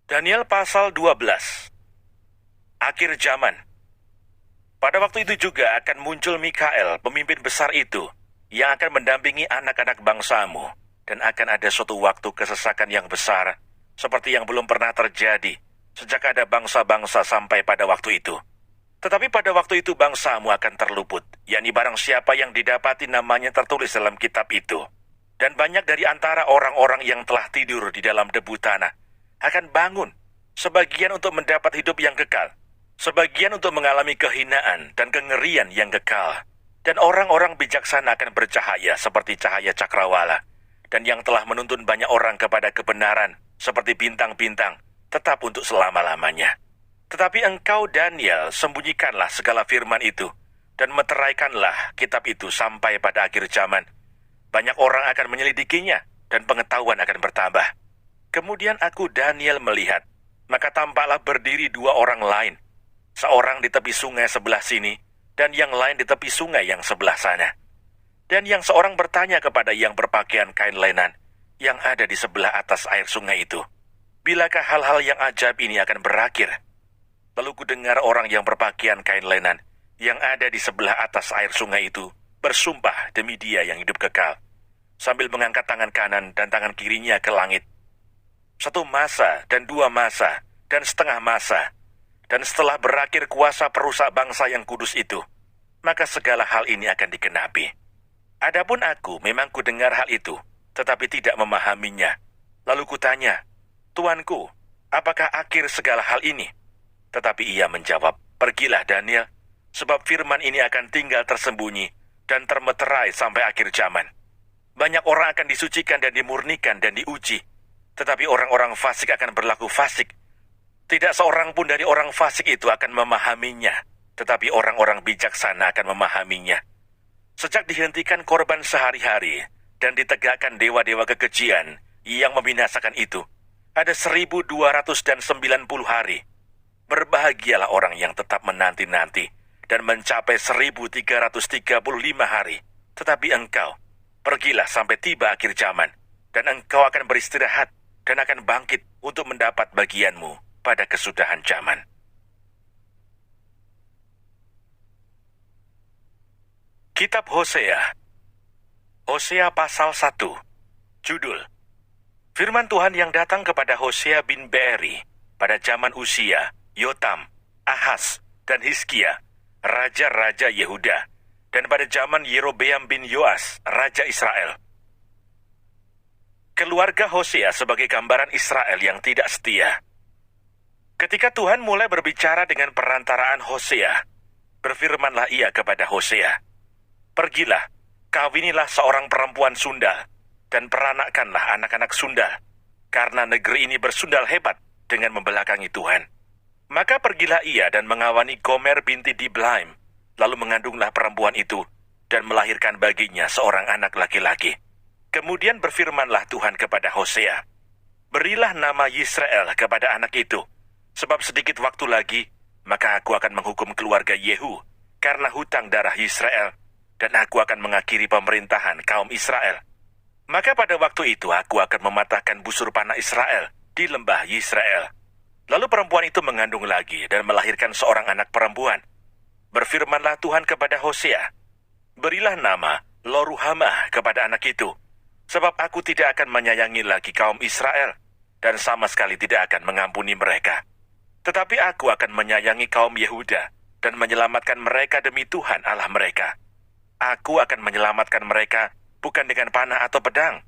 Daniel pasal 12. Akhir zaman. Pada waktu itu juga akan muncul Mikael, pemimpin besar itu, yang akan mendampingi anak-anak bangsamu, dan akan ada suatu waktu kesesakan yang besar, seperti yang belum pernah terjadi, sejak ada bangsa-bangsa sampai pada waktu itu. Tetapi pada waktu itu bangsamu akan terluput, yakni barang siapa yang didapati namanya tertulis dalam kitab itu. Dan banyak dari antara orang-orang yang telah tidur di dalam debu tanah akan bangun, sebagian untuk mendapat hidup yang kekal, sebagian untuk mengalami kehinaan dan kengerian yang kekal. Dan orang-orang bijaksana akan bercahaya seperti cahaya cakrawala, dan yang telah menuntun banyak orang kepada kebenaran seperti bintang-bintang, tetap untuk selama-lamanya. Tetapi engkau, Daniel, sembunyikanlah segala firman itu, dan meteraikanlah kitab itu sampai pada akhir zaman. Banyak orang akan menyelidikinya, dan pengetahuan akan bertambah. Kemudian aku, Daniel, melihat, maka tampaklah berdiri dua orang lain, seorang di tepi sungai sebelah sini, dan yang lain di tepi sungai yang sebelah sana. Dan yang seorang bertanya kepada yang berpakaian kain lenan, yang ada di sebelah atas air sungai itu, bilakah hal-hal yang ajaib ini akan berakhir? Lalu kudengar orang yang berpakaian kain lenan, yang ada di sebelah atas air sungai itu, bersumpah demi Dia yang hidup kekal, sambil mengangkat tangan kanan dan tangan kirinya ke langit. 1 masa dan 2 masa dan setengah masa, dan setelah berakhir kuasa perusak bangsa yang kudus itu, maka segala hal ini akan digenapi. Adapun aku memang kudengar hal itu, tetapi tidak memahaminya. Lalu kutanya, Tuanku, apakah akhir segala hal ini? Tetapi ia menjawab, pergilah Daniel, sebab firman ini akan tinggal tersembunyi dan termeterai sampai akhir zaman. Banyak orang akan disucikan dan dimurnikan dan diuji, tetapi orang-orang fasik akan berlaku fasik. Tidak seorang pun dari orang fasik itu akan memahaminya, tetapi orang-orang bijaksana akan memahaminya. Sejak dihentikan korban sehari-hari dan ditegakkan dewa-dewa kekejian yang membinasakan itu, ada 1290 hari. Berbahagialah orang yang tetap menanti-nanti dan mencapai 1335 hari. Tetapi engkau, pergilah sampai tiba akhir zaman, dan engkau akan beristirahat dan akan bangkit untuk mendapat bagianmu pada kesudahan zaman. Kitab Hosea. Hosea pasal 1. Judul: Firman Tuhan yang datang kepada Hosea bin Beeri pada zaman Usia, Yotam, Ahaz, dan Hizkia, raja-raja Yehuda, dan pada zaman Yerobeam bin Yoas, raja Israel. Keluarga Hosea sebagai gambaran Israel yang tidak setia. Ketika Tuhan mulai berbicara dengan perantaraan Hosea, berfirmanlah ia kepada Hosea, pergilah, kawinilah seorang perempuan sundal, dan peranakkanlah anak-anak sundal, karena negeri ini bersundal hebat dengan membelakangi Tuhan. Maka pergilah ia dan mengawani Gomer binti Diblaim, lalu mengandunglah perempuan itu, dan melahirkan baginya seorang anak laki-laki. Kemudian berfirmanlah Tuhan kepada Hosea, berilah nama Yisrael kepada anak itu, sebab sedikit waktu lagi, maka aku akan menghukum keluarga Yehu, karena hutang darah Yisrael, dan aku akan mengakhiri pemerintahan kaum Israel. Maka pada waktu itu aku akan mematahkan busur panah Israel di lembah Yisrael. Lalu perempuan itu mengandung lagi dan melahirkan seorang anak perempuan. Berfirmanlah Tuhan kepada Hosea, berilah nama Loruhamah kepada anak itu, sebab aku tidak akan menyayangi lagi kaum Israel, dan sama sekali tidak akan mengampuni mereka. Tetapi aku akan menyayangi kaum Yehuda, dan menyelamatkan mereka demi Tuhan Allah mereka. Aku akan menyelamatkan mereka bukan dengan panah atau pedang,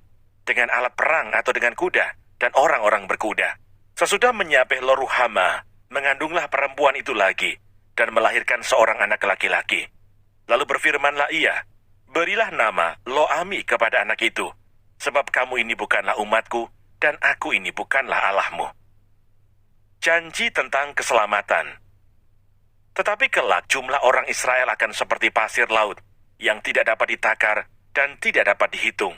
dengan alat perang atau dengan kuda, dan orang-orang berkuda. Sesudah menyapih Loruhamah, mengandunglah perempuan itu lagi, dan melahirkan seorang anak laki-laki. Lalu berfirmanlah ia, berilah nama Loami kepada anak itu, sebab kamu ini bukanlah umatku, dan aku ini bukanlah Allahmu. Janji tentang keselamatan. Tetapi kelak jumlah orang Israel akan seperti pasir laut, yang tidak dapat ditakar dan tidak dapat dihitung.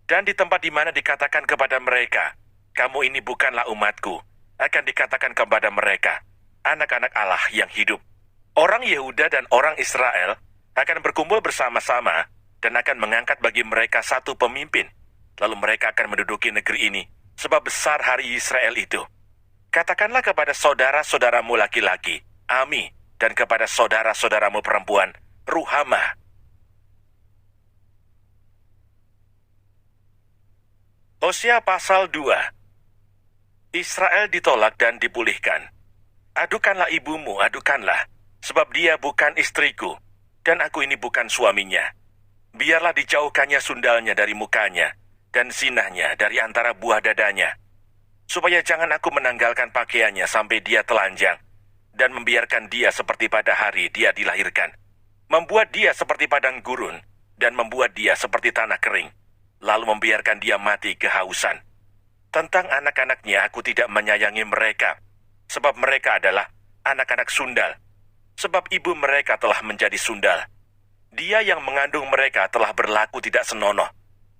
Dan di tempat di mana dikatakan kepada mereka, kamu ini bukanlah umatku, akan dikatakan kepada mereka, anak-anak Allah yang hidup. Orang Yehuda dan orang Israel akan berkumpul bersama-sama dan akan mengangkat bagi mereka satu pemimpin. Lalu mereka akan menduduki negeri ini, sebab besar hari Israel itu. Katakanlah kepada saudara-saudaramu laki-laki, Ami, dan kepada saudara-saudaramu perempuan, Ruhama. Hosea pasal 2. Israel ditolak dan dipulihkan. Adukanlah ibumu, adukanlah, sebab dia bukan istriku, dan aku ini bukan suaminya. Biarlah dijauhkannya sundalnya dari mukanya, dan zinahnya dari antara buah dadanya, supaya jangan aku menanggalkan pakaiannya sampai dia telanjang, dan membiarkan dia seperti pada hari dia dilahirkan, membuat dia seperti padang gurun, dan membuat dia seperti tanah kering, lalu membiarkan dia mati kehausan. Tentang anak-anaknya aku tidak menyayangi mereka, sebab mereka adalah anak-anak sundal, sebab ibu mereka telah menjadi sundal. Dia yang mengandung mereka telah berlaku tidak senonoh,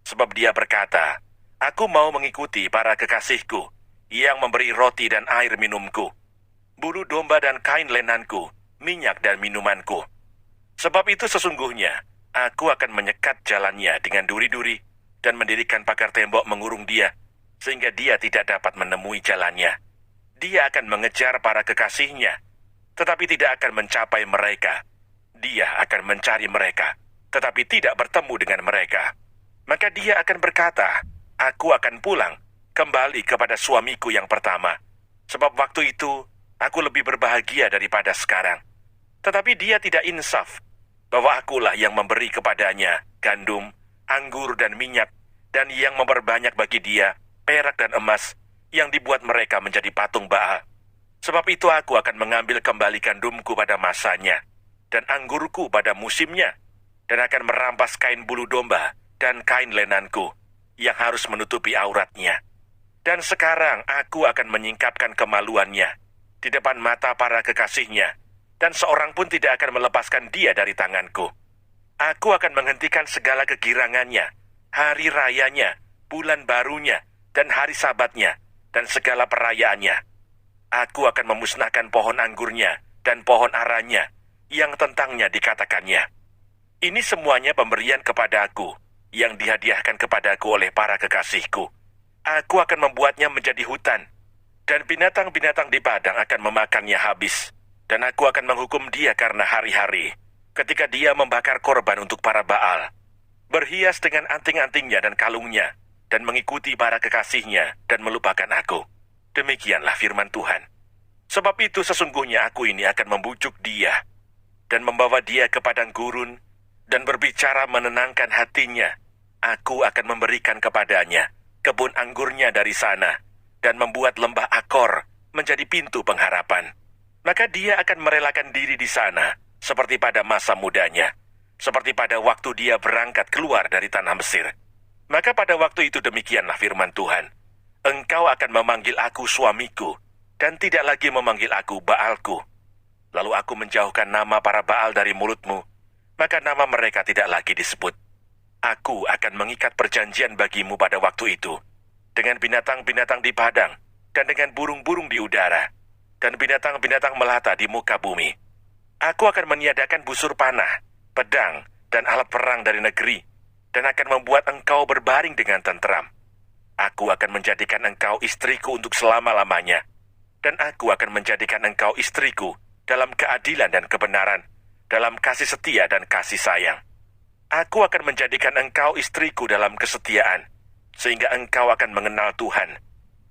sebab dia berkata, aku mau mengikuti para kekasihku, yang memberi roti dan air minumku, bulu domba dan kain lenanku, minyak dan minumanku. Sebab itu sesungguhnya, aku akan menyekat jalannya dengan duri-duri, dan mendirikan pagar tembok mengurung dia, sehingga dia tidak dapat menemui jalannya. Dia akan mengejar para kekasihnya, tetapi tidak akan mencapai mereka. Dia akan mencari mereka, tetapi tidak bertemu dengan mereka. Maka dia akan berkata, aku akan pulang, kembali kepada suamiku yang pertama, sebab waktu itu aku lebih berbahagia daripada sekarang. Tetapi dia tidak insaf, bahwa akulah yang memberi kepadanya gandum, anggur dan minyak, dan yang memperbanyak bagi dia perak dan emas, yang dibuat mereka menjadi patung Baal. Sebab itu aku akan mengambil kembali gandumku pada masanya, dan anggurku pada musimnya, dan akan merampas kain bulu domba dan kain lenanku, yang harus menutupi auratnya. Dan sekarang aku akan menyingkapkan kemaluannya di depan mata para kekasihnya, dan seorang pun tidak akan melepaskan dia dari tanganku. Aku akan menghentikan segala kegirangannya, hari rayanya, bulan barunya, dan hari sabatnya, dan segala perayaannya. Aku akan memusnahkan pohon anggurnya dan pohon aranya, yang tentangnya dikatakannya, ini semuanya pemberian kepadaku, yang dihadiahkan kepadaku oleh para kekasihku. Aku akan membuatnya menjadi hutan, dan binatang-binatang di padang akan memakannya habis. Dan aku akan menghukum dia karena hari-hari, ketika dia membakar korban untuk para Baal, berhias dengan anting-antingnya dan kalungnya, dan mengikuti para kekasihnya, dan melupakan aku. Demikianlah firman Tuhan. Sebab itu sesungguhnya aku ini akan membujuk dia, dan membawa dia ke padang gurun, dan berbicara menenangkan hatinya. Aku akan memberikan kepadanya kebun anggurnya dari sana, dan membuat lembah Akor menjadi pintu pengharapan. Maka dia akan merelakan diri di sana, seperti pada masa mudanya, seperti pada waktu dia berangkat keluar dari tanah Mesir. Maka pada waktu itu demikianlah firman Tuhan, engkau akan memanggil aku suamiku, dan tidak lagi memanggil aku Baalku. Lalu aku menjauhkan nama para Baal dari mulutmu, maka nama mereka tidak lagi disebut. Aku akan mengikat perjanjian bagimu pada waktu itu, dengan binatang-binatang di padang, dan dengan burung-burung di udara, dan binatang-binatang melata di muka bumi. Aku akan meniadakan busur panah, pedang, dan alat perang dari negeri, dan akan membuat engkau berbaring dengan tentram. Aku akan menjadikan engkau istriku untuk selama-lamanya, dan aku akan menjadikan engkau istriku dalam keadilan dan kebenaran, dalam kasih setia dan kasih sayang. Aku akan menjadikan engkau istriku dalam kesetiaan, sehingga engkau akan mengenal Tuhan.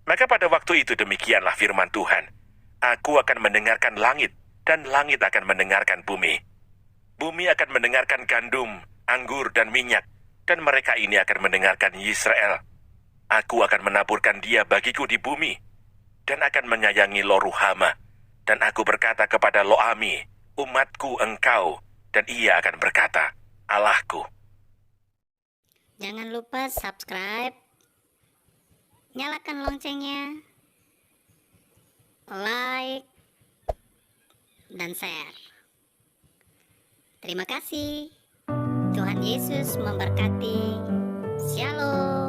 Maka pada waktu itu demikianlah firman Tuhan, aku akan mendengarkan langit, dan langit akan mendengarkan bumi. Bumi akan mendengarkan gandum, anggur, dan minyak, dan mereka ini akan mendengarkan Yisrael. Aku akan menaburkan dia bagiku di bumi, dan akan menyayangi Lo-Ruhama. Dan aku berkata kepada Lo-Ami, umatku engkau, dan ia akan berkata, Allahku. Jangan lupa subscribe, nyalakan loncengnya, like, dan share. Terima kasih. Tuhan Yesus memberkati. Shalom.